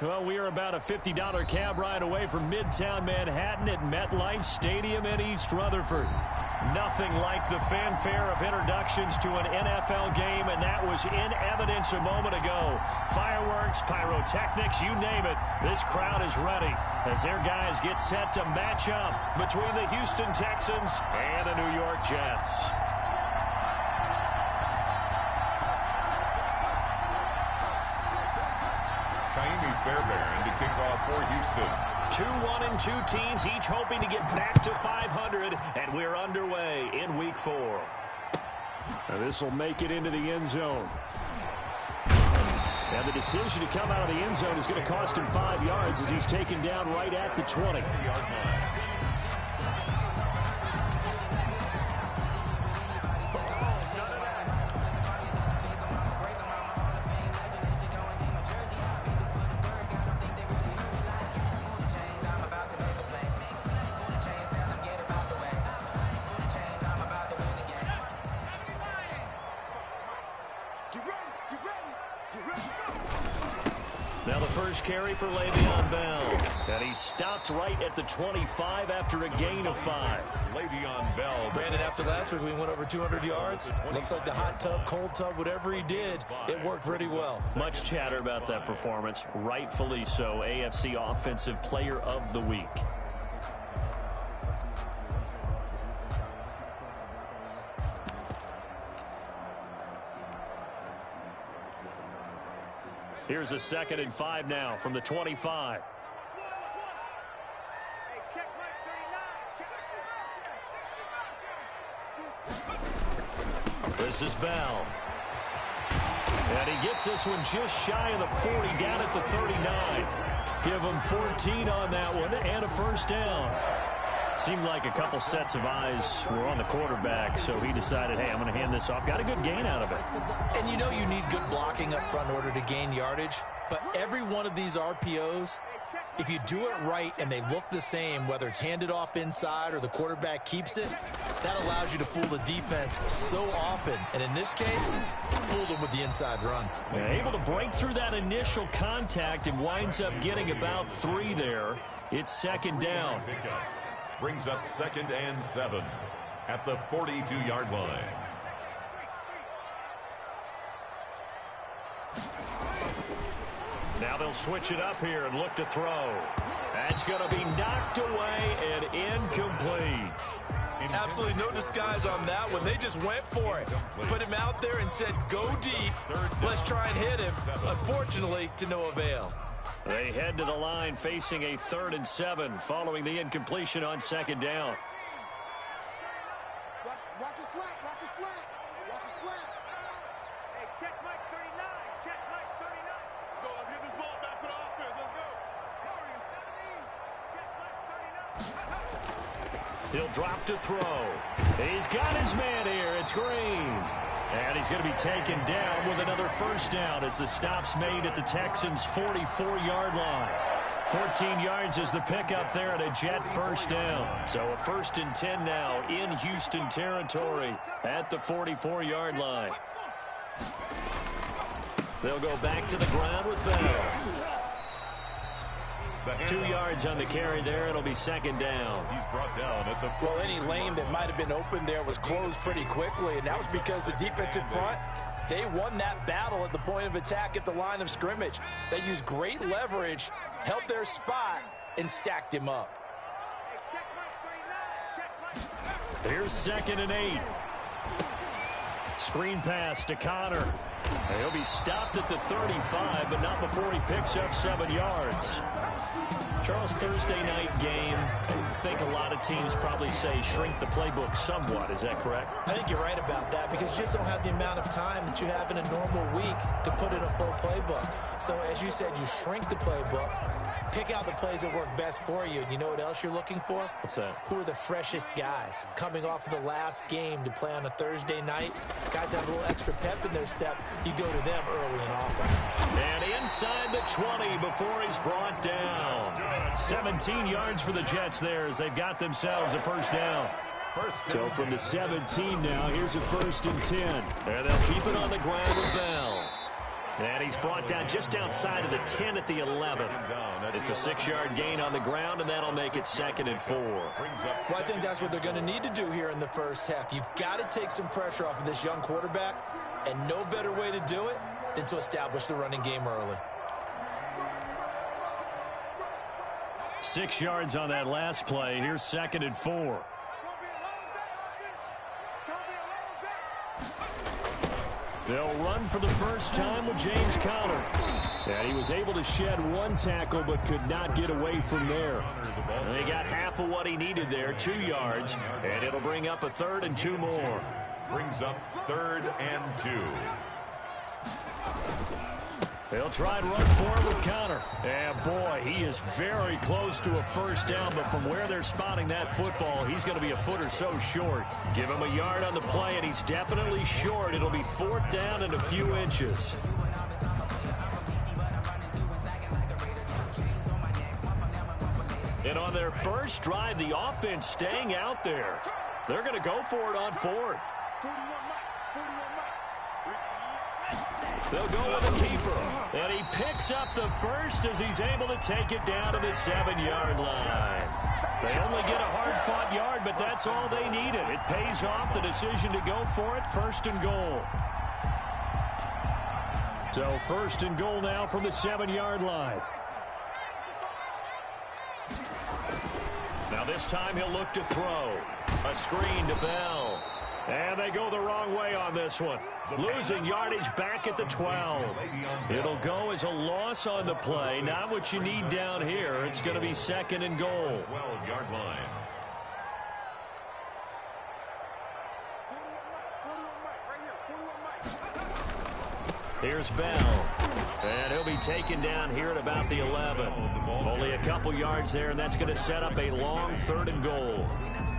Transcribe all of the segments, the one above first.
Well, we are about a $50 cab ride away from Midtown Manhattan at MetLife Stadium in East Rutherford. Nothing like the fanfare of introductions to an NFL game, and that was in evidence a moment ago. Fireworks, pyrotechnics, you name it. This crowd is ready as their guys get set to match up between the Houston Texans and the New York Jets. Fairbairn to kick off for Houston. 2-1-2 teams, each hoping to get back to 500, and we're underway in Week 4. This will make it into the end zone. And the decision to come out of the end zone is going to cost him 5 yards as he's taken down right at the 20. Now the first carry for Le'Veon Bell. And he stopped right at the 25 after a gain of 5. Le'Veon Bell. Brandon, after last week we went over 200 yards. Looks like the hot tub, cold tub, whatever he did, it worked pretty well. Much chatter about that performance. Rightfully so. AFC Offensive Player of the Week. Here's a 2nd and 5 now from the 25. This is Bell. And he gets this one just shy of the 40, down at the 39. Give him 14 on that one and a first down. Seemed like a couple sets of eyes were on the quarterback, so he decided, hey, I'm going to hand this off. Got a good gain out of it. And you know you need good blocking up front in order to gain yardage. But every one of these RPOs, if you do it right and they look the same, whether it's handed off inside or the quarterback keeps it, that allows you to fool the defense so often. And in this case, fooled them with the inside run. Yeah, able to break through that initial contact and winds up getting about 3 there. It's 2nd down. Brings up 2nd and 7 at the 42-yard line. Now they'll switch it up here and look to throw. That's going to be knocked away and incomplete. Absolutely no disguise on that one. They just went for it. Put him out there and said, go deep. Let's try and hit him. Unfortunately, to no avail. They head to the line facing a 3rd and 7 following the incompletion on 2nd down. Watch a slant, watch a slant, watch a slant. Hey, check Mike 39, check Mike 39. Let's go, let's get this ball back for the offense, let's go. Warrior 17, check Mike 39. He'll drop to throw. He's got his man here, it's Green. And he's going to be taken down with another first down as the stop's made at the Texans' 44-yard line. 14 yards is the pickup there at a Jet first down. So a 1st and 10 now in Houston territory at the 44-yard line. They'll go back to the ground with Bell. 2 yards on the carry there. It'll be 2nd down. He's brought down at the... Well, any lane that might have been open there was closed pretty quickly, and that was because the defensive front, they won that battle at the point of attack at the line of scrimmage. They used great leverage, held their spot, and stacked him up. Here's 2nd and 8. Screen pass to Connor. He'll be stopped at the 35, but not before he picks up 7 yards. Charles, Thursday night game, I think a lot of teams probably say shrink the playbook somewhat. Is that correct? I think you're right about that because you just don't have the amount of time that you have in a normal week to put in a full playbook. So as you said, you shrink the playbook, pick out the plays that work best for you. And you know what else you're looking for? What's that? Who are the freshest guys coming off of the last game to play on a Thursday night? Guys have a little extra pep in their step. You go to them early and often. And inside the 20 before he's brought down. 17 yards for the Jets there as they've got themselves a first down. So from the 17 now, here's a 1st and 10. And they'll keep it on the ground with Bell. And he's brought down just outside of the 10 at the 11. It's a 6-yard gain on the ground, and that'll make it 2nd and 4. Well, I think that's what they're going to need to do here in the first half. You've got to take some pressure off of this young quarterback, and no better way to do it than to establish the running game early. 6 yards on that last play. Here's 2nd and 4. They'll run for the first time with James Conner. And he was able to shed 1 tackle but could not get away from there. And they got half of what he needed there, 2 yards, and it'll bring up a 3rd and 2 more. Brings up 3rd and 2. They'll try and run for it with Conner. And boy, he is very close to a first down, but from where they're spotting that football, he's going to be a foot or so short. Give him a yard on the play, and he's definitely short. It'll be 4th down and a few inches. And on their first drive, the offense staying out there. They're going to go for it on 4th. They'll go with a keeper. And he picks up the first as he's able to take it down to the 7-yard line. They only get a hard-fought yard, but that's all they needed. It pays off, the decision to go for it, 1st and goal. So 1st and goal now from the 7-yard line. Now this time he'll look to throw. A screen to Bell. And they go the wrong way on this one. Losing yardage back at the 12. It'll go as a loss on the play. Not what you need down here. It's going to be 2nd and goal. 12-yard line. Here's Bell. And he'll be taken down here at about the 11. Only a couple yards there, and that's going to set up a long 3rd and goal.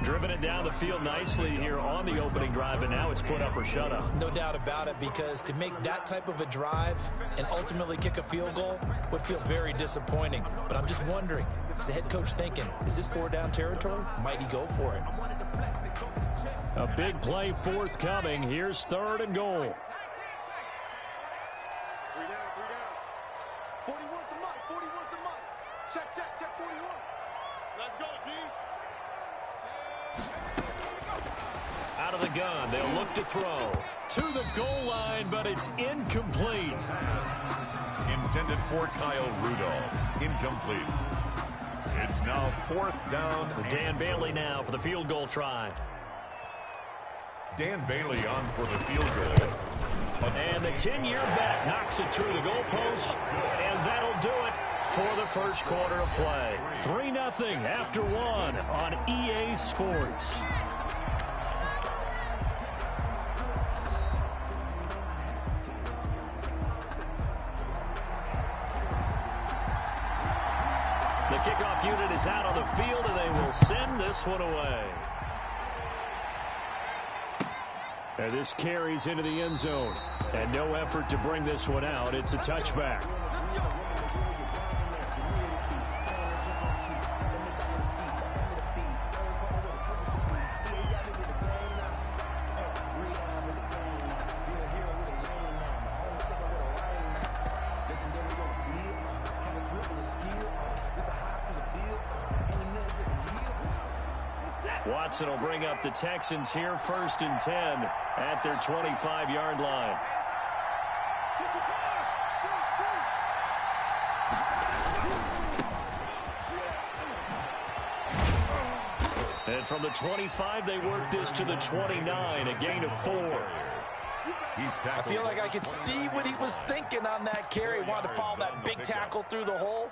Driven it down the field nicely here on the opening drive, and now it's put up or shut up. No doubt about it, because to make that type of a drive and ultimately kick a field goal would feel very disappointing. But I'm just wondering, is the head coach thinking, is this 4-down territory? Might he go for it? A big play forthcoming. Here's 3rd and goal. 41's the money. 41's the money. Check 41. Let's go, D. Out of the gun, they'll look to throw. To the goal line, but it's incomplete. Intended for Kyle Rudolph. Incomplete. It's now 4th down. Dan Bailey now for the field goal try. Dan Bailey on for the field goal. And the 10-year vet knocks it through the goalpost, and that'll do it for the first quarter of play. 3-0 after 1 on EA Sports. The kickoff unit is out on the field, and they will send this one away. And this carries into the end zone. And no effort to bring this one out. It's a touchback. Watson will bring up the Texans here 1st and 10 at their 25-yard line. And from the 25, they work this to the 29, a gain of 4. I feel like I could see what he was thinking on that carry. Wanted to follow that big tackle through the hole.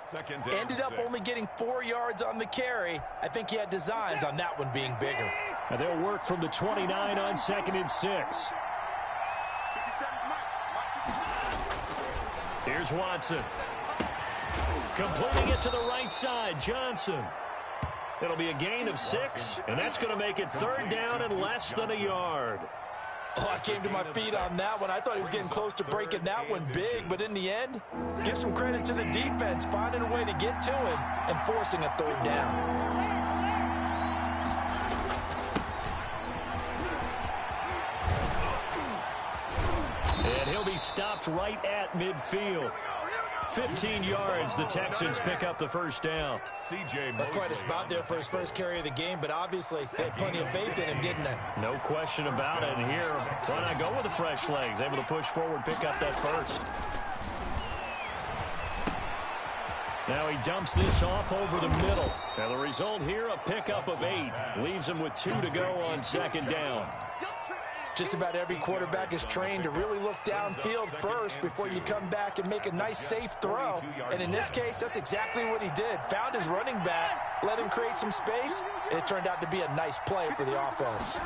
Ended up only getting 4 yards on the carry. I think he had designs on that one being bigger. And they'll work from the 29 on 2nd and 6. Here's Watson. Completing it to the right side, Johnson. It'll be a gain of 6, and that's going to make it 3rd down and less than a yard. Oh, I came to my feet on that one. I thought he was getting close to breaking that one big, but in the end, give some credit to the defense, finding a way to get to him and forcing a 3rd down. And he'll be stopped right at at midfield. 15 yards, the Texans pick up the first down. That's quite a spot there for his first carry of the game, but obviously they had plenty of faith in him, didn't they? No question about it. And here, why not go with the fresh legs? Able to push forward, pick up that first. Now he dumps this off over the middle. And the result here, a pickup of 8. Leaves him with 2 to go on second down. Just about every quarterback is trained to really look downfield first before you come back and make a nice, safe throw. And in this case, that's exactly what he did. Found his running back, let him create some space, and it turned out to be a nice play for the offense.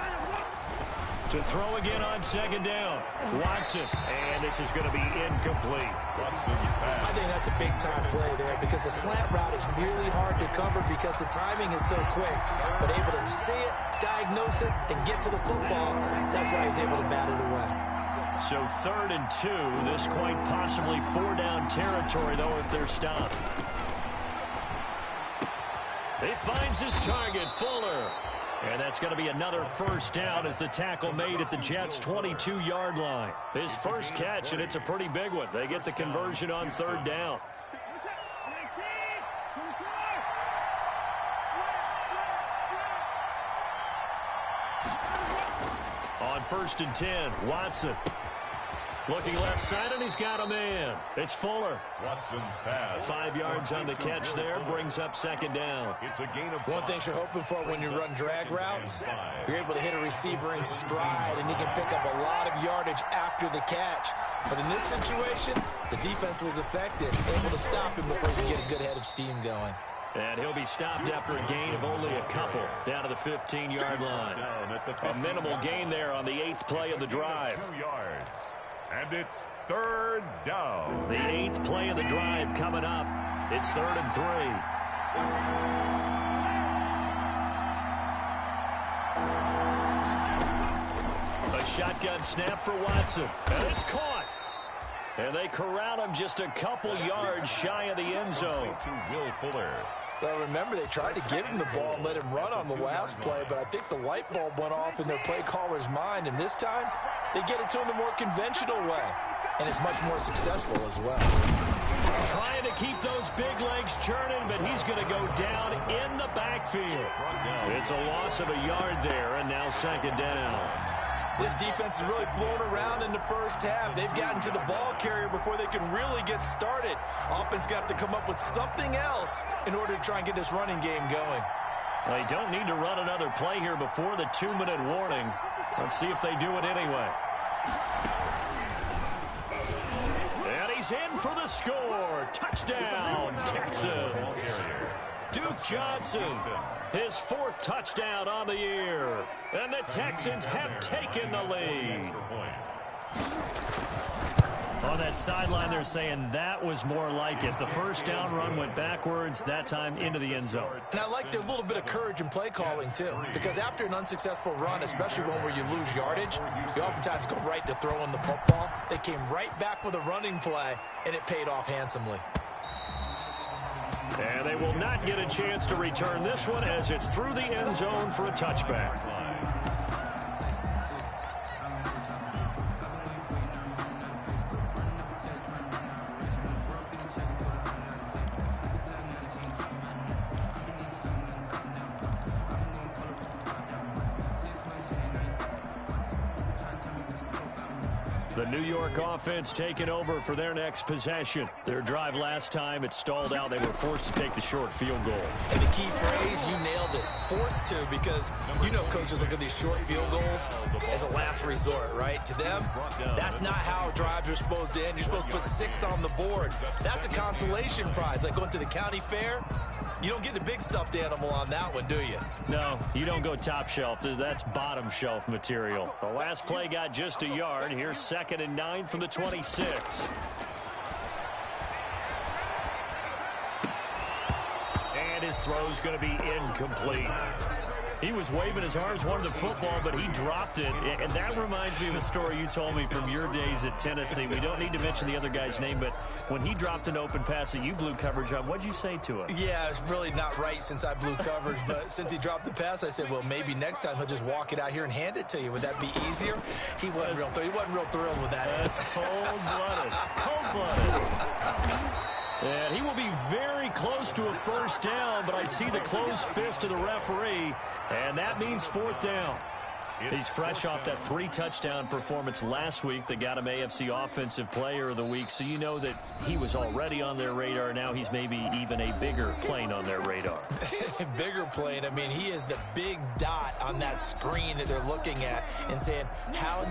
To throw again on second down. Watson, and this is going to be incomplete. I think that's a big-time play there because the slant route is really hard to cover because the timing is so quick. But able to see it, diagnose it, and get to the football, that's why he was able to bat it away. So 3rd and 2. This quite possibly 4-down territory, though, if they're stopped. He finds his target, Fuller. And that's going to be another first down as the tackle made at the Jets' 22-yard line. His first catch, and it's a pretty big one. They get the conversion on 3rd down. On 1st and 10, Watson. Looking left side, and he's got a man. It's Fuller. Watson's pass. 5 yards on the catch there, brings up second down. It's a gain of 5. One thing you're hoping for when you run drag routes, you're able to hit a receiver in stride, and he can pick up a lot of yardage after the catch. But in this situation, the defense was effective, able to stop him before he could get a good head of steam going. And he'll be stopped after a gain of only a couple, down to the 15-yard line. A minimal gain there on the 8th play of the drive. 2 yards. And it's 3rd down. The 8th play of the drive coming up. It's 3rd and 3. A shotgun snap for Watson. And it's caught. And they corral him just a couple yards shy of the end zone. To Will Fuller. Well, remember, they tried to give him the ball and let him run on the last play, but I think the light bulb went off in their play caller's mind, and this time they get it to him the more conventional way, and it's much more successful as well. Trying to keep those big legs churning, but he's going to go down in the backfield. It's a loss of a yard there, and now second down. This defense has really flown around in the first half. They've gotten to the ball carrier before they can really get started. Offense got to come up with something else in order to try and get this running game going. They don't need to run another play here before the 2-minute warning. Let's see if they do it anyway. And he's in for the score. Touchdown, Texans. Duke Johnson, his 4th touchdown on the year. And the Texans have taken the lead. On that sideline, they're saying that was more like it. The first down run went backwards, that time into the end zone. And I like their little bit of courage in play calling, too. Because after an unsuccessful run, especially one where you lose yardage, you oftentimes go right to throwing the football. They came right back with a running play, and it paid off handsomely. And they will not get a chance to return this one as it's through the end zone for a touchback. The New York offense taking over for their next possession. Their drive last time, it stalled out. They were forced to take the short field goal. And the key phrase, you nailed it. Forced to, because you know coaches look at these short field goals as a last resort, right? To them, that's not how drives are supposed to end. You're supposed to put 6 on the board. That's a consolation prize. Like going to the county fair, you don't get the big stuffed animal on that one, do you? No, you don't go top shelf. That's bottom shelf material. The last play got just a yard. Here's 2nd and 9 from the 26. And his throw's going to be incomplete. He was waving his arms, wanted the football, but he dropped it. And that reminds me of a story you told me from your days at Tennessee. We don't need to mention the other guy's name, but when he dropped an open pass that you blew coverage on, what'd you say to him? Yeah, it's really not right since I blew coverage, but since he dropped the pass, I said, well, maybe next time he'll just walk it out here and hand it to you. Would that be easier? He wasn't real thrilled with that. That's cold-blooded. Cold-blooded. And he will be very close to a first down, but I see the closed fist of the referee, and that means fourth down. He's fresh off that 3-touchdown performance last week that got him AFC Offensive Player of the Week, so you know that he was already on their radar. Now he's maybe even a bigger plane on their radar. Bigger plane. I mean, he is the big dot on that screen that they're looking at and saying, how...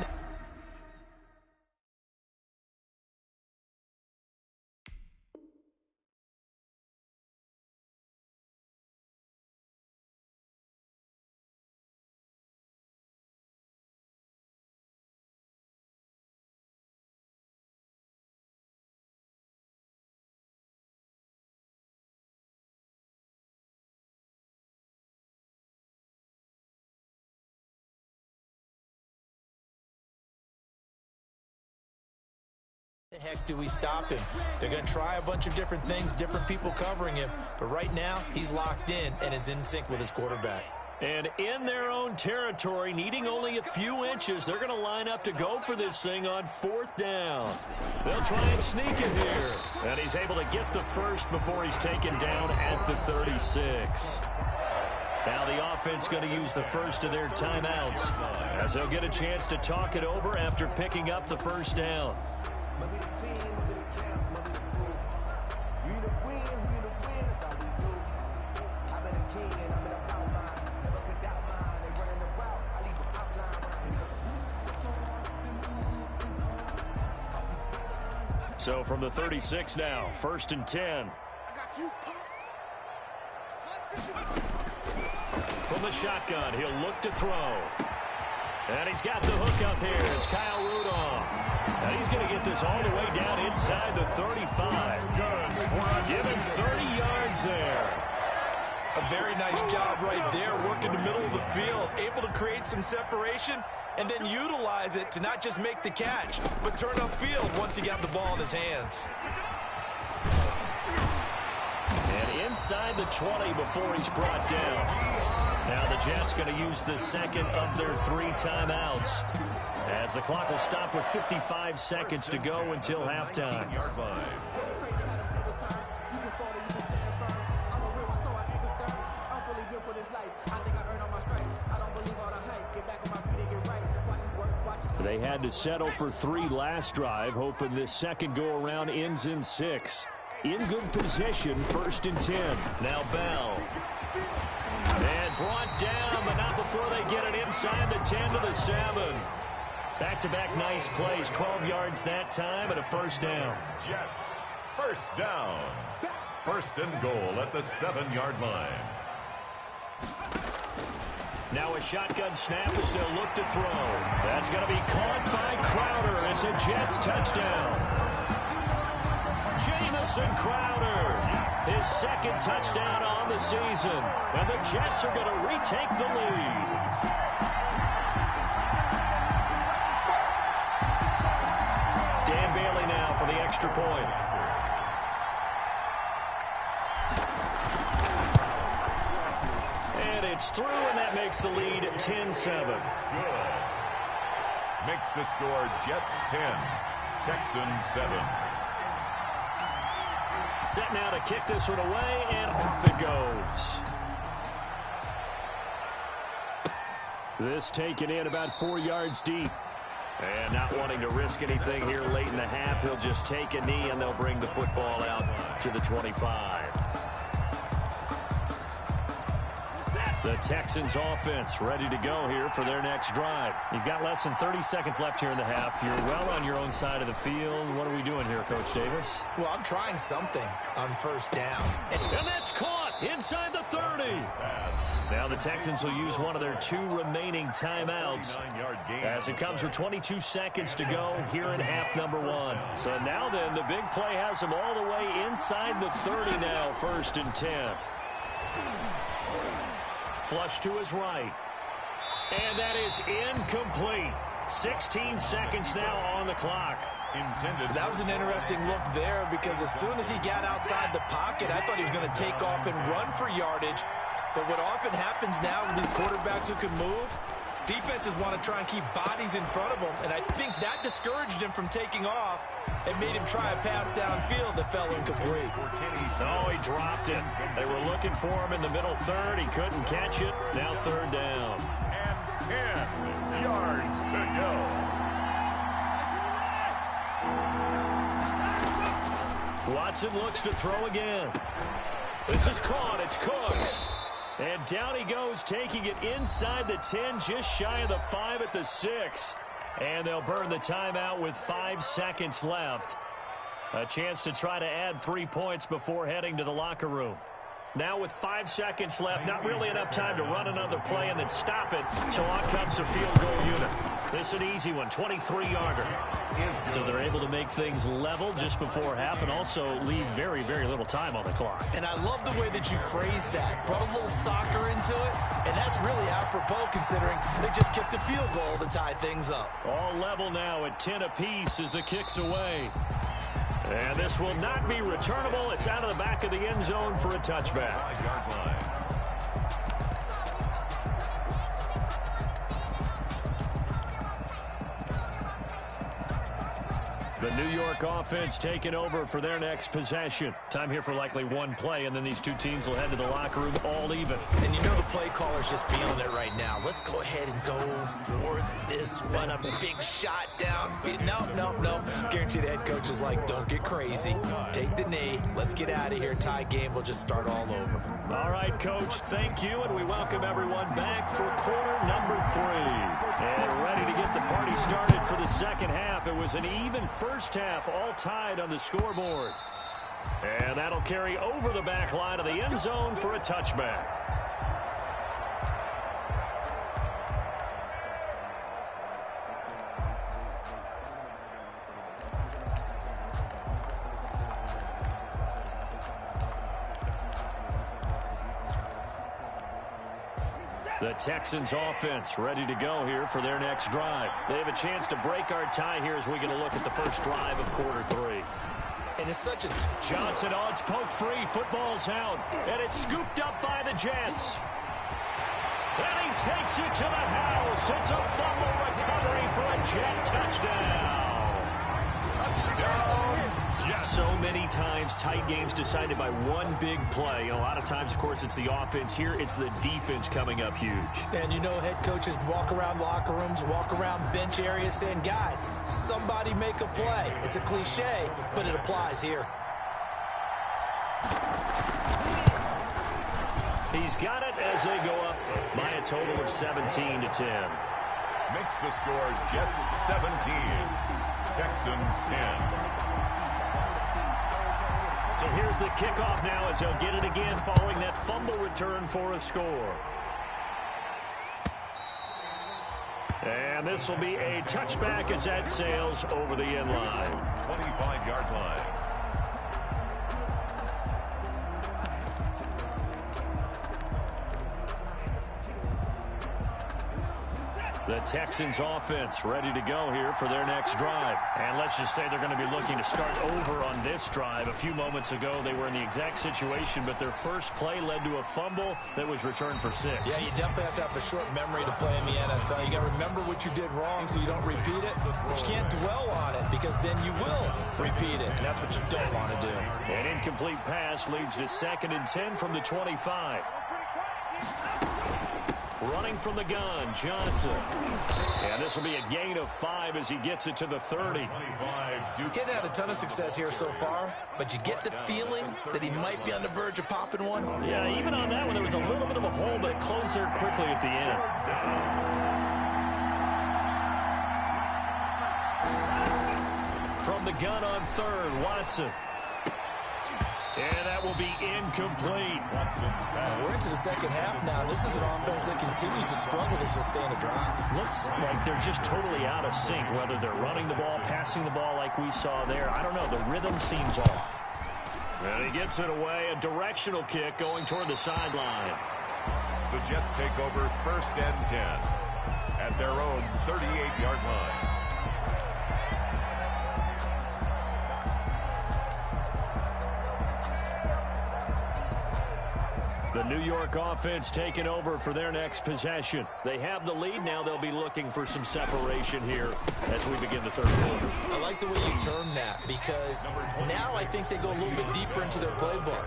the heck do we stop him? They're going to try a bunch of different things, different people covering him, but right now he's locked in and is in sync with his quarterback. And in their own territory, needing only a few inches, they're going to line up to go for this thing on fourth down. They'll try and sneak it here. And he's able to get the first before he's taken down at the 36. Now the offense going to use the first of their timeouts as they'll get a chance to talk it over after picking up the first down. So from the 36 now, 1st and 10. From the shotgun, he'll look to throw. And he's got the hook up here. It's Kyle Rudolph. Now he's going to get this all the way down inside the 35. Give him 30 yards there. A very nice job right there, working the middle of the field, able to create some separation and then utilize it to not just make the catch, but turn upfield once he got the ball in his hands. And inside the 20 before he's brought down. Now the Jets going to use the second of their 3 timeouts, as the clock will stop with 55 seconds to go until halftime. They had to settle for 3 last drive, hoping this second go-around ends in 6. In good position, 1st and 10. Now Bell. And brought down, but not before they get it inside the 10 to the 7. Back-to-back nice plays, 12 yards that time, and a first down. Jets, first down. 1st and goal at the 7-yard line. Now a shotgun snap as they'll look to throw. That's going to be caught by Crowder. It's a Jets touchdown. Jamison Crowder, his 2nd touchdown on the season. And the Jets are going to retake the lead. Dan Bailey now for the extra point. And it's through, and that makes the lead 10-7. Good. Makes the score Jets 10, Texans 7. Set now to kick this one away, and off it goes. This taken in about 4 yards deep. And not wanting to risk anything here late in the half, he'll just take a knee, and they'll bring the football out to the 25. The Texans offense ready to go here for their next drive. You've got less than 30 seconds left here in the half. You're well on your own side of the field. What are we doing here, Coach Davis? Well, I'm trying something on 1st down. And that's caught inside the 30. Now the Texans will use one of their 2 remaining timeouts as it comes with 22 seconds to go here in half number 1. So now then, the big play has them all the way inside the 30 now, 1st and 10. Flush to his right. And that is incomplete. 16 seconds now on the clock. That was an interesting look there because as soon as he got outside the pocket, I thought he was going to take off and run for yardage. But what often happens now with these quarterbacks who can move, defenses want to try and keep bodies in front of them, and I think that discouraged him from taking off and made him try a pass downfield that fell incomplete. Oh, he dropped it. They were looking for him in the middle third. He couldn't catch it. Now third down. And 10 yards to go. Watson looks to throw again. This is caught. It's Cooks. And down he goes, taking it inside the 10, just shy of the 5 at the 6. And they'll burn the timeout with 5 seconds left. A chance to try to add 3 points before heading to the locker room. Now with 5 seconds left, not really enough time to run another play and then stop it. So on comes the field goal unit. This is an easy one, 23-yarder. So they're able to make things level just before half and also leave very, very little time on the clock. And I love the way that you phrased that. Brought a little soccer into it, and that's really apropos considering they just kicked a field goal to tie things up. All level now at 10 apiece as the kick's away. And this will not be returnable. It's out of the back of the end zone for a touchback. 5-yard line. The New York offense taking over for their next possession. Time here for likely one play, and then these two teams will head to the locker room all even. And you know the play caller's just feeling it right now. Let's go ahead and go for this one. A big shot down. No. Guaranteed the head coach is like, don't get crazy. Take the knee. Let's get out of here. Tie game will just start all over. All right, Coach, thank you, and we welcome everyone back for quarter number 3. And ready to get the party started for the second half. It was an even first half, all tied on the scoreboard. And that'll carry over the back line of the end zone for a touchback. The Texans offense ready to go here for their next drive. They have a chance to break our tie here as we get a look at the first drive of quarter 3. And it's such a... Johnson odds poke free. Football's out. And it's scooped up by the Jets. And he takes it to the house. It's a fumble recovery for a Jet touchdown. Touchdown. Yes. So many times tight games decided by one big play. And a lot of times, of course, it's the offense. Here, it's the defense coming up huge. And you know head coaches walk around locker rooms, walk around bench areas saying, guys, somebody make a play. It's a cliche, but it applies here. He's got it as they go up by a total of 17-10. Makes the score Jets 17, Texans 10. So here's the kickoff now as they'll get it again following that fumble return for a score. And this will be a touchback as that sails over the end line. 25-yard line. The Texans offense ready to go here for their next drive. And let's just say they're going to be looking to start over on this drive. A few moments ago, they were in the exact situation, but their first play led to a fumble that was returned for 6. Yeah, you definitely have to have a short memory to play in the NFL. You got to remember what you did wrong so you don't repeat it, but you can't dwell on it because then you will repeat it, and that's what you don't want to do. An incomplete pass leads to 2nd and 10 from the 25. Running from the gun, Johnson. And this will be a gain of 5 as he gets it to the 30. Getting had a ton of success here so far, but you get the feeling that he might be on the verge of popping one. Yeah, even on that one, there was a little bit of a hole, but it closed there quickly at the end. From the gun on 3rd, Watson. And that will be incomplete. We're into the second half now. This is an offense that continues to struggle to sustain a drive. Looks like they're just totally out of sync, whether they're running the ball, passing the ball like we saw there. I don't know. The rhythm seems off. And he gets it away. A directional kick going toward the sideline. The Jets take over 1st and 10 at their own 38-yard line. The New York offense taking over for their next possession. They have the lead. Now they'll be looking for some separation here as we begin the third quarter. I like the way you term that because now I think they go a little bit deeper into their playbook.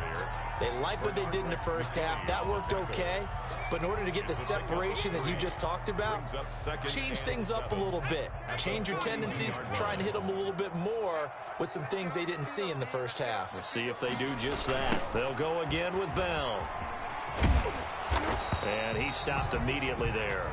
They like what they did in the first half. That worked okay. But in order to get the separation that you just talked about, change things up a little bit. Change your tendencies, try and hit them a little bit more with some things they didn't see in the first half. We'll see if they do just that. They'll go again with Bell. And he stopped immediately there.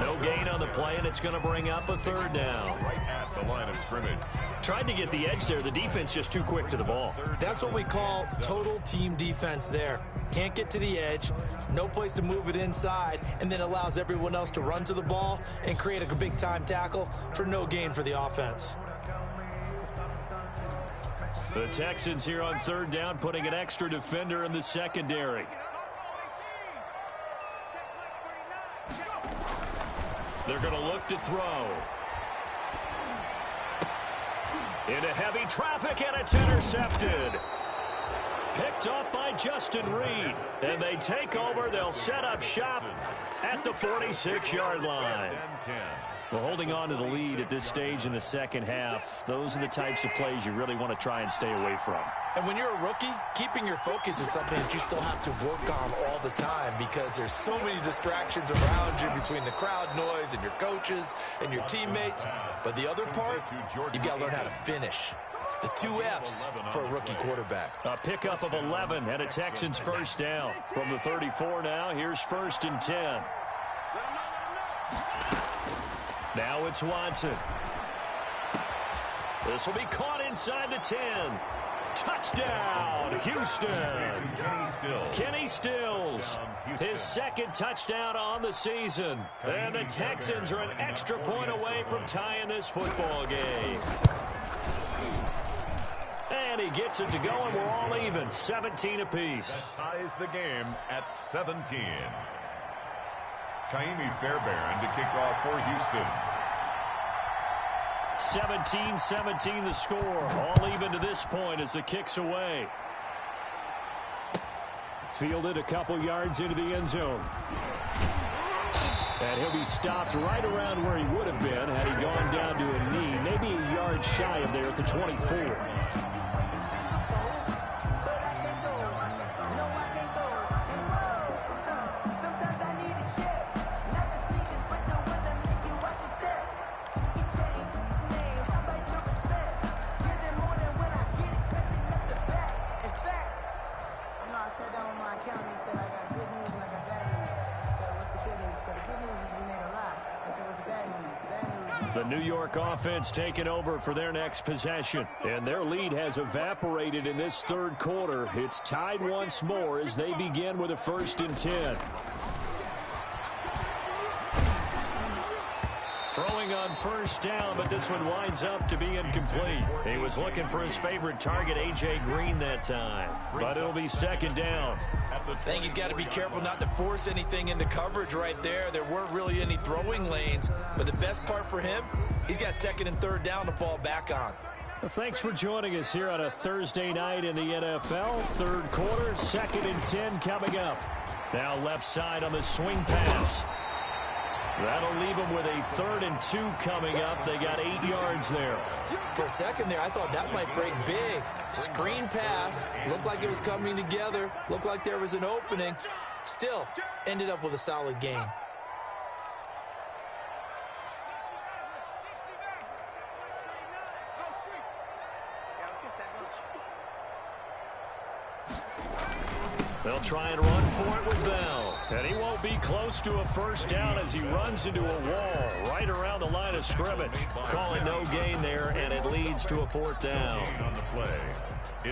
No gain on the play, and it's going to bring up a third down. Right at the line of scrimmage. Tried to get the edge there. The defense just too quick to the ball. That's what we call total team defense there. Can't get to the edge, no place to move it inside, and then allows everyone else to run to the ball and create a big-time tackle for no gain for the offense. The Texans here on third down, putting an extra defender in the secondary. They're going to look to throw. Into heavy traffic, and it's intercepted. Picked up by Justin Reed. And they take over. They'll set up shop at the 46-yard line. Well, holding on to the lead at this stage in the second half, those are the types of plays you really want to try and stay away from. And when you're a rookie, keeping your focus is something that you still have to work on all the time because there's so many distractions around you between the crowd noise and your coaches and your teammates. But the other part, you've got to learn how to finish. The 2 F's for a rookie quarterback. A pickup of 11 and a Texans first down. From the 34 now, here's 1st and 10. Now it's Watson. This will be caught inside the 10. Touchdown, Houston. Kenny Stills, his second touchdown on the season. And the Texans are an extra point away from tying this football game. And he gets it to go, and we're all even, 17 apiece. That ties the game at 17. Kaimi Fairbairn to kick off for Houston. 17-17 the score. All even to this point as the kick's away. Fielded a couple yards into the end zone. And he'll be stopped right around where he would have been had he gone down to a knee. Maybe a yard shy of there at the 24. The New York offense taking over for their next possession. And their lead has evaporated in this third quarter. It's tied once more as they begin with a 1st and 10. Throwing on first down, but this one winds up to be incomplete. He was looking for his favorite target, A.J. Green, that time. But it'll be 2nd down. I think he's got to be careful not to force anything into coverage right there. There weren't really any throwing lanes. But the best part for him, he's got 2nd and 3rd down to fall back on. Well, thanks for joining us here on a Thursday night in the NFL. Third quarter, 2nd and 10 coming up. Now left side on the swing pass. That'll leave them with a 3rd and 2 coming up. They got 8 yards there. For a second there, I thought that might break big. Screen pass. Looked like it was coming together. Looked like there was an opening. Still, ended up with a solid gain. They'll try and run for it with Bell. And he won't be close to a first down as he runs into a wall right around the line of scrimmage. Calling no gain there, and it leads to a 4th down.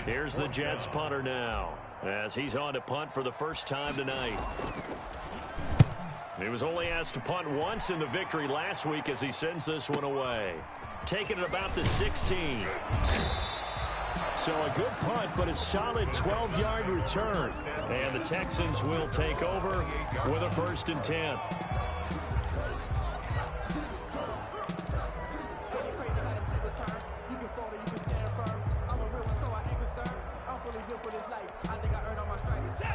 Here's the Jets punter now as he's on to punt for the first time tonight. He was only asked to punt once in the victory last week as he sends this one away. Taking it about the 16. So a good punt, but a solid 12-yard return. And the Texans will take over with a 1st and 10.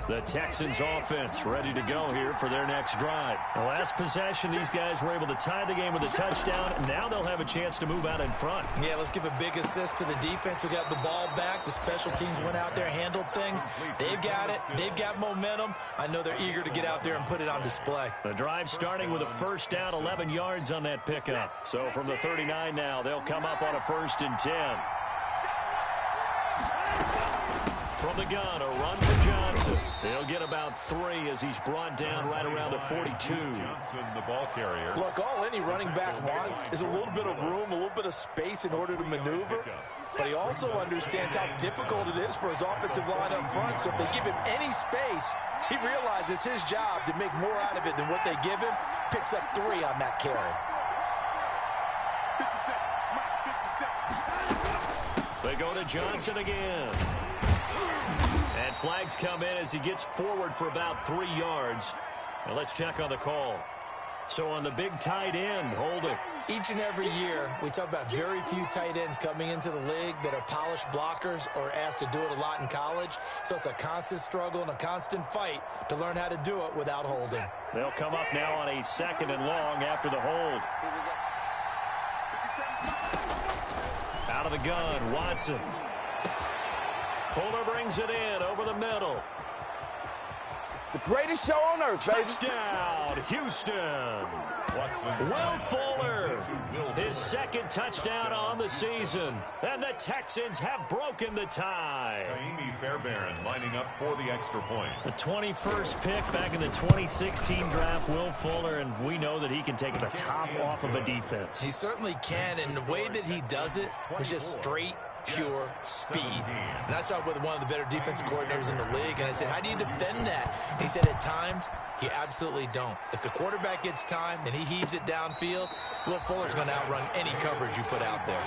The Texans offense ready to go here for their next drive. The last possession, these guys were able to tie the game with a touchdown. Now they'll have a chance to move out in front. Yeah, let's give a big assist to the defense who got the ball back. The special teams went out there, handled things. They've got it. They've got momentum. I know they're eager to get out there and put it on display. The drive starting with a 1st down, 11 yards on that pickup. So from the 39 now, they'll come up on a 1st and 10. From the gun, a run for Johnson. He'll get about 3 as he's brought down right around the 42. Johnson, the ball carrier. Look, all any running back wants is a little bit of room, a little bit of space in order to maneuver. But he also understands how difficult it is for his offensive line up front. So if they give him any space, he realizes his job to make more out of it than what they give him. Picks up 3 on that carry. 50 seconds. They go to Johnson again. And flags come in as he gets forward for about 3 yards. Now let's check on the call. So on the big tight end, holding. Each and every year, we talk about very few tight ends coming into the league that are polished blockers or asked to do it a lot in college. So it's a constant struggle and a constant fight to learn how to do it without holding. They'll come up now on a 2nd and long after the hold. Out of the gun, Watson. Fuller brings it in over the middle. The greatest show on earth, baby. Touchdown, Houston. Watson. Will Fuller, his 2nd touchdown on the season. And the Texans have broken the tie. Amy Fairbairn lining up for the extra point. The 21st pick back in the 2016 draft, Will Fuller, and we know that he can take the top off of a defense. He certainly can, and the way that he does it is just straight, pure speed. And I talked with one of the better defensive coordinators in the league, and I said, how do you defend that? And he said, at times, you absolutely don't. If the quarterback gets time and he heaves it downfield, Will Fuller's going to outrun any coverage you put out there.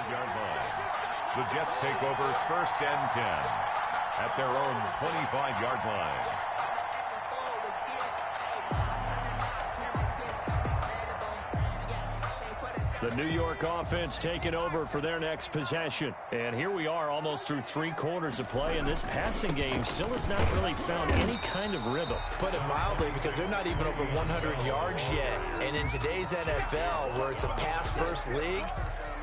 The Jets take over 1st and 10 at their own 25-yard line. The New York offense taking over for their next possession. And here we are almost through 3 quarters of play, and this passing game still has not really found any kind of rhythm. Put it mildly, because they're not even over 100 yards yet. And in today's NFL, where it's a pass-first league,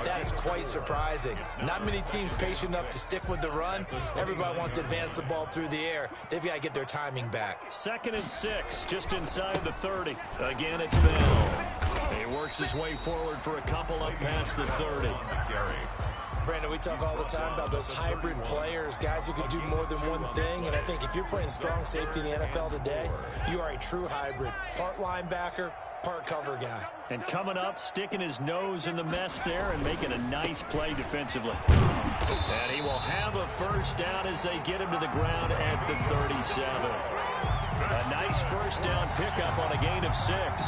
that is quite surprising. Not many teams patient enough to stick with the run. Everybody wants to advance the ball through the air. They've got to get their timing back. 2nd and 6, just inside the 30. Again, it's Bell. He works his way forward for a couple up past the 30. Brandon, we talk all the time about those hybrid players, guys who can do more than one thing. And I think if you're playing strong safety in the NFL today, you are a true hybrid. Part linebacker, part cover guy. And coming up, sticking his nose in the mess there and making a nice play defensively. And he will have a 1st down as they get him to the ground at the 37. A nice 1st down pickup on a gain of 6.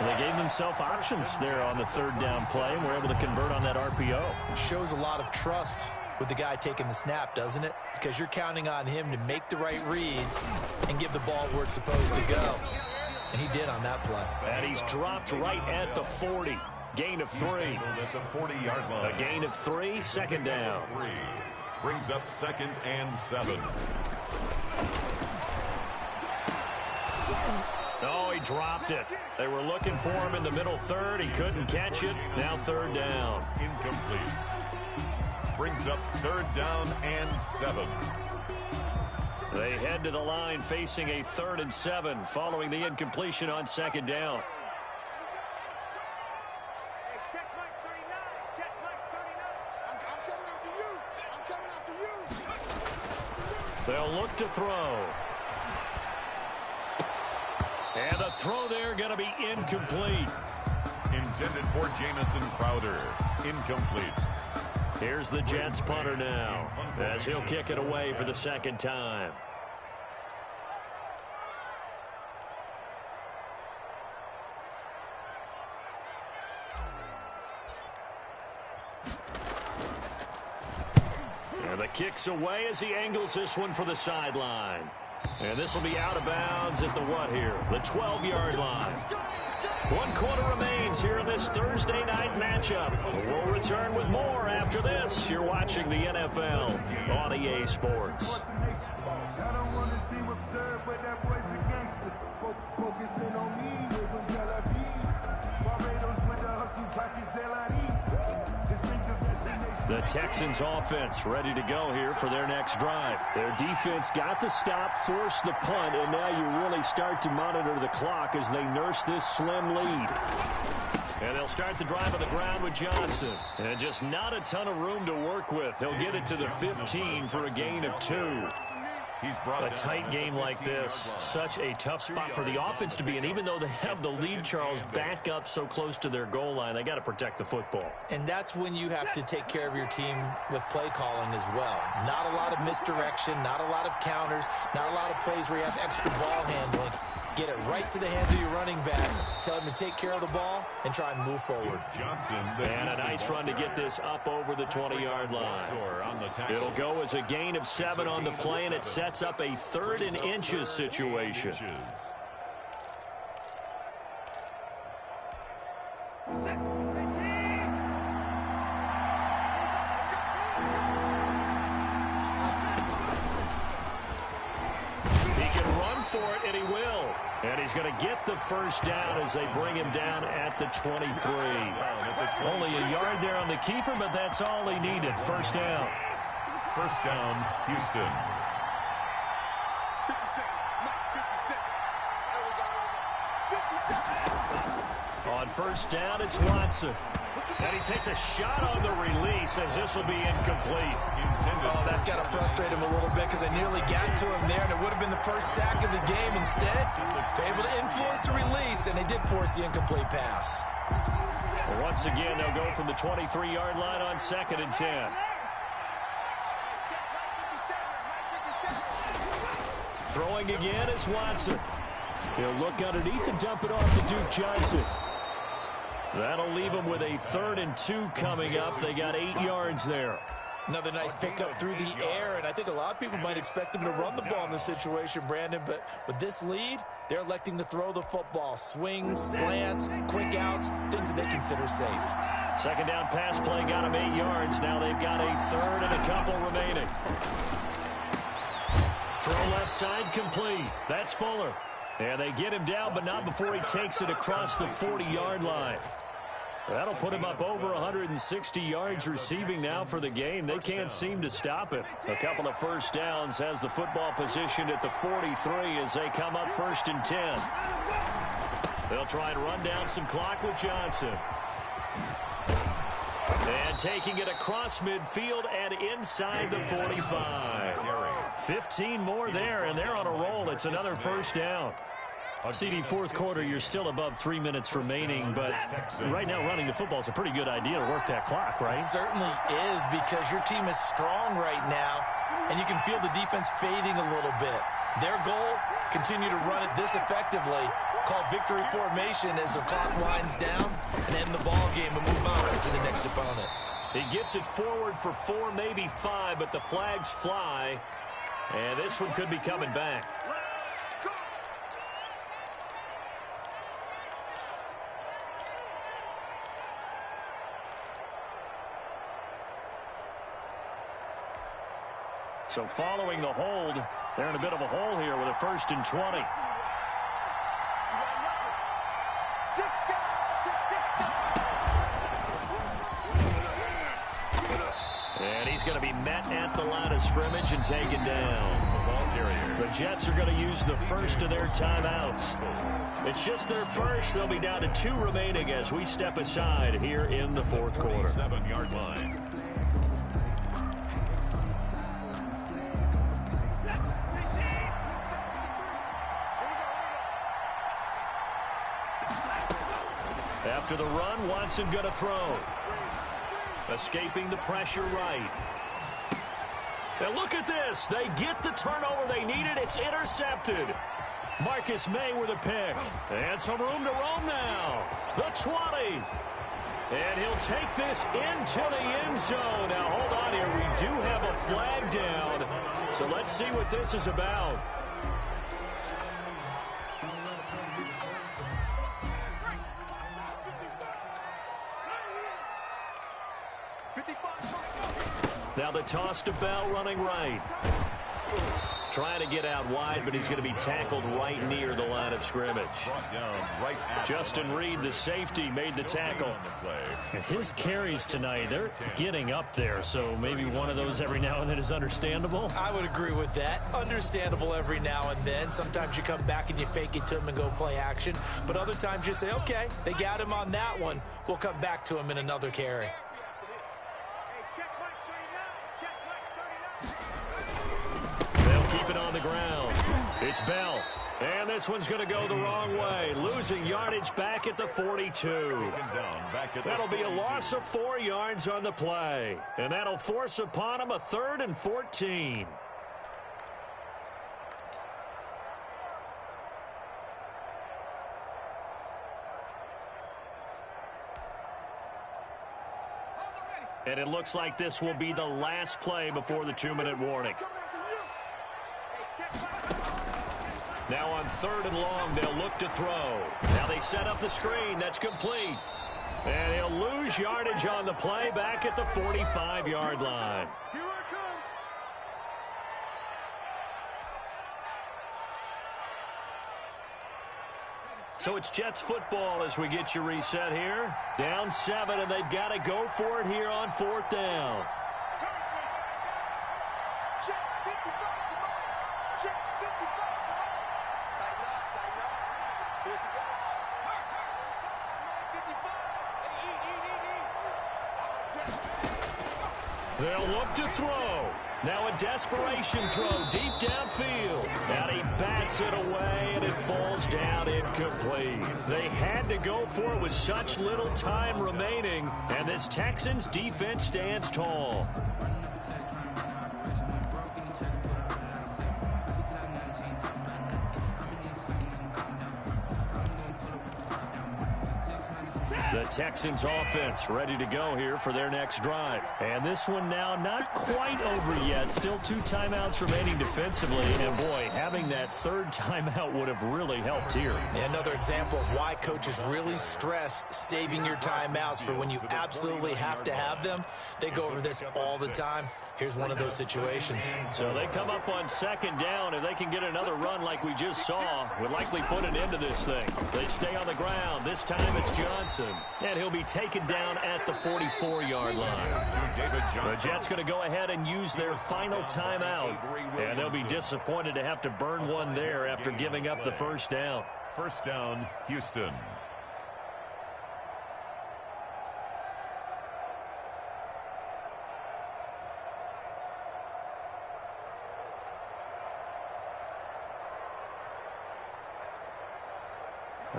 They gave themselves options there on the 3rd down play and were able to convert on that RPO. Shows a lot of trust with the guy taking the snap, doesn't it? Because you're counting on him to make the right reads and give the ball where it's supposed to go. And he did on that play. And he's dropped right at the 40. Gain of 3. At the 40-yard line. A gain of 3, 2nd down. 3 brings up 2nd and 7. Oh, he dropped it. They were looking for him in the middle 3rd. He couldn't catch it. Now 3rd down. Incomplete. Brings up 3rd down and 7. They head to the line facing a 3rd and 7 following the incompletion on 2nd down. Hey, check Mike 39. Check Mike 39. I'm coming after you. They'll look to throw. And the throw there going to be incomplete. Intended for Jamison Crowder. Incomplete. Here's the Jets punter now as he'll kick it away for the 2nd time. And the kicks away as he angles this one for the sideline. And this will be out of bounds at the what here? The 12-yard line. 1 quarter remains here in this Thursday night matchup. We'll return with more after this. You're watching the NFL on EA Sports. I don't want to seem absurd, but that boy's a gangster. Focusing on me, we're from Tel Aviv. Barbados with the hustle, pockets The Texans offense ready to go here for their next drive. Their defense got the stop, forced the punt, and now you really start to monitor the clock as they nurse this slim lead. And they'll start the drive on the ground with Johnson. And just not a ton of room to work with. He'll get it to the 15 for a gain of 2. A tight game like this, such a tough spot for the offense to be in. Even though they have the lead, Charles, back up so close to their goal line, they got to protect the football. And that's when you have to take care of your team with play calling as well. Not a lot of misdirection, not a lot of counters, not a lot of plays where you have extra ball handling. Get it right to the hands of your running back. Tell him to take care of the ball and try and move forward. And a nice run to get this up over the 20-yard line. It'll go as a gain of 7 on the play, and it sets up a 3rd and inches situation. He can run for it, and he will. And he's going to get the first down as they bring him down at the 23. Only a yard there on the keeper, but that's all he needed. First down. First down, Houston. 57. On first down, it's Watson. And he takes a shot on the release as this will be incomplete. Oh, that's got to frustrate him a little bit because they nearly got to him there, and it would have been the first sack of the game. Instead, they're able to influence the release, and they did force the incomplete pass. Well, once again, they'll go from the 23-yard line on 2nd and 10. Throwing again is Watson. He'll look underneath and dump it off to Duke Johnson. That'll leave them with a 3rd and 2 coming up. They got 8 yards there. Another nice pickup through the air, and I think a lot of people might expect them to run the ball in this situation, Brandon, but with this lead, they're electing to throw the football. Swings, slants, quick outs, things that they consider safe. Second down pass play got them 8 yards. Now they've got a 3rd and a couple remaining. Throw left side complete. That's Fuller. And they get him down, but not before he takes it across the 40-yard line. That'll put him up over 160 yards receiving now for the game. They can't seem to stop it. A couple of first downs, has the football positioned at the 43 as they come up 1st and 10. They'll try and run down some clock with Johnson. And taking it across midfield and inside the 45. 15 more there, and they're on a roll. It's another first down. CD, 4th quarter, you're still above 3 minutes remaining, but right now running the football is a pretty good idea to work that clock, right? It certainly is, because your team is strong right now, and you can feel the defense fading a little bit. Their goal, continue to run it this effectively, call victory formation as the clock winds down, and end the ball game and move on to the next opponent. He gets it forward for 4, maybe 5, but the flags fly, and this one could be coming back. So following the hold, they're in a bit of a hole here with a 1st and 20. And he's going to be met at the line of scrimmage and taken down. The Jets are going to use the first of their timeouts. It's just their first. They'll be down to 2 remaining as we step aside here in the 4th quarter. 7-yard line. After the run, Watson going to throw. Escaping the pressure right. And look at this. They get the turnover they needed. It's intercepted. Marcus May with a pick. And some room to roam now. The 20. And he'll take this into the end zone. Now hold on on here. We do have a flag down, so let's see what this is about. Now the toss to Bell running right. Trying to get out wide, but he's going to be tackled right near the line of scrimmage. Justin Reed, the safety, made the tackle. His carries tonight, they're getting up there, so maybe one of those every now and then is understandable. I would agree with that. Understandable every now and then. Sometimes you come back and you fake it to him and go play action. But other times you say, okay, they got him on that one. We'll come back to him in another carry. Keep it on the ground. It's Bell. And this one's going to go the wrong way. Losing yardage back at the 42. That'll be a loss of 4 yards on the play. And that'll force upon him a 3rd and 14. And it looks like this will be the last play before the 2-minute warning. Now on 3rd and long, they'll look to throw. Now they set up the screen. That's complete. And he'll lose yardage on the play back at the 45-yard line. So it's Jets football as we get you reset here. Down 7, and they've got to go for it here on 4th down. They'll look to throw. Now a desperation throw deep downfield. And he bats it away, and it falls down incomplete. They had to go for it with such little time remaining, and this Texans defense stands tall. The Texans offense ready to go here for their next drive. And this one now not quite over yet. Still 2 timeouts remaining defensively. And boy, having that 3rd timeout would have really helped here. Another example of why coaches really stress saving your timeouts for when you absolutely have to have them. They go over this all the time. Here's one of those situations. So they come up on 2nd down. If they can get another run like we just saw, would likely put an end to this thing. They stay on the ground. This time it's Johnson. And he'll be taken down at the 44-yard line. The Jets going to go ahead and use their final timeout. And they'll be disappointed to have to burn one there after giving up the 1st down. 1st down, Houston.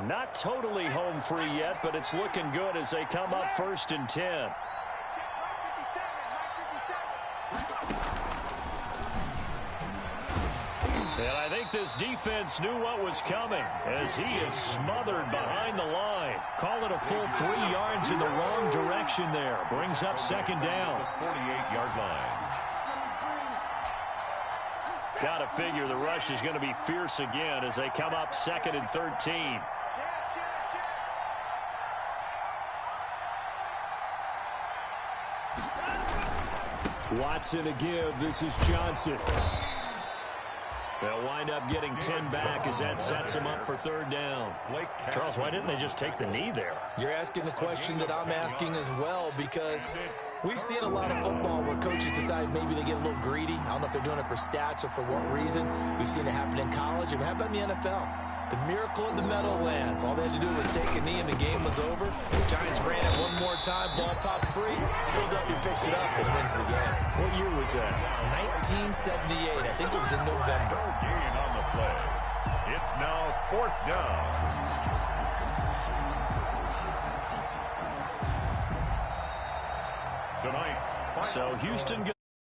Not totally home free yet, but it's looking good as they come up 1st and 10. And I think this defense knew what was coming as he is smothered behind the line. Call it a full 3 yards in the wrong direction there. Brings up 2nd down. 48-yard line. Got to figure the rush is going to be fierce again as they come up 2nd and 13. Watson a give. This is Johnson. They'll wind up getting 10 back as that sets them up for 3rd down. Charles, why didn't they just take the knee there? You're asking the question that I'm asking as well, because we've seen a lot of football where coaches decide maybe they get a little greedy. I don't know if they're doing it for stats or for what reason. We've seen it happen in college, and how about in the NFL? The miracle in the Meadowlands. All they had to do was take a knee and the game was over. The Giants ran it one more time. Ball popped free. Philadelphia picks it up and wins the game. What year was that? 1978. I think it was in November. Gain on the play. It's now 4th down. Tonight's So Houston